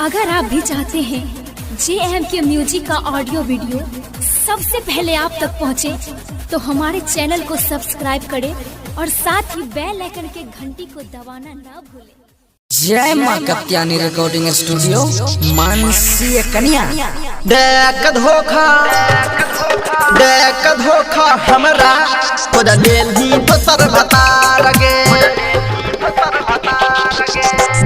अगर आप भी चाहते हैं JMK म्यूजिक का ऑडियो वीडियो सबसे पहले आप तक पहुंचे, तो हमारे चैनल को सब्सक्राइब करें और साथ ही बेल आइकन के घंटी को दबाना ना भूलें। जय माँ कत्यानी रिकॉर्डिंग स्टूडियो मानसी कन्या। देख धोखा हमरा खुद लेली दोसर बता लगे।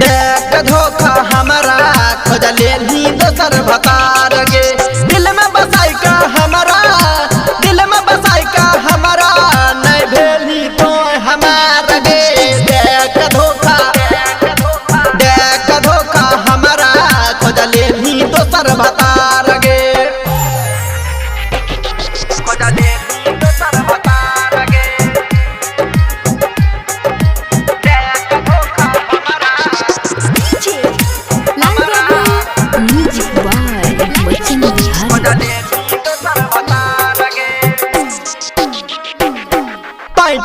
देख धोखा हमरा खुद लेली दोसर बता लगे। दिल में बसाई का हमरा, दिल में बसाई का हमरा नहीं भेली तो हमार गे। देख धोखा हमरा खुद लेली दोसर बता लगे।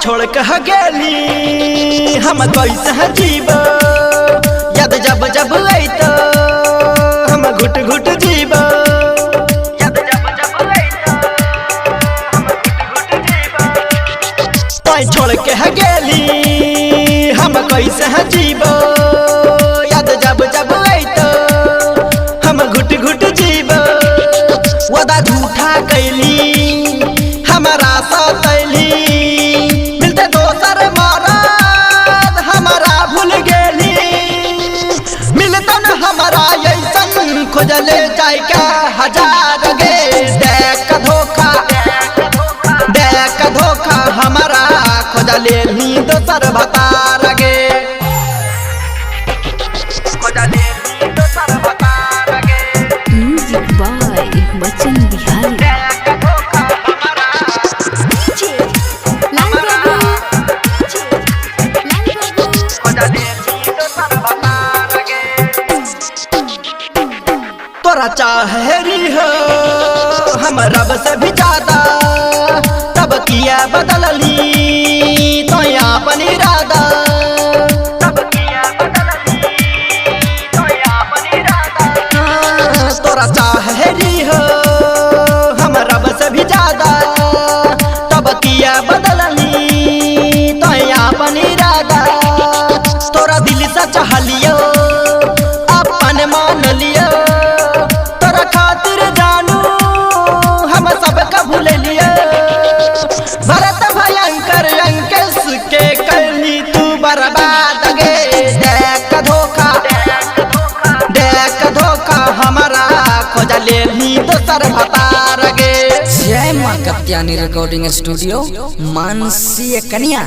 छोड़ कह गेली हम कैसे जीव, याद जब जब आई तो हम घुट घुट जीव। छोड़ कह गेली हम कैसे जीव, याद जब जब आई तो हम घुट घुट जीव। वादा झूठा कैली हमारा सतैली, खोजले जाय का हजार गे। देख धोखा हमारा खोजले ही दोसर बता लगे। म्यूजिक बाय बच्चन बिहारी। तोरा चाहरी हो हम रब से भी ज्यादा, तब किया बदलली तो अपन इरादा। तोरा चाहरी हो हम रब से भी ज्यादा, तब किया बदलली तो अपन इरादा। तोरा दिल से चाहलियो अपन मान लियो, भरत भयंकर अंकेश के करनी तू बर्बाद गे। देख धोखा हमारा खोज लेली दोसर बता गे। जय माँ कत्यानी रिकॉर्डिंग स्टूडियो मानसी कन्या।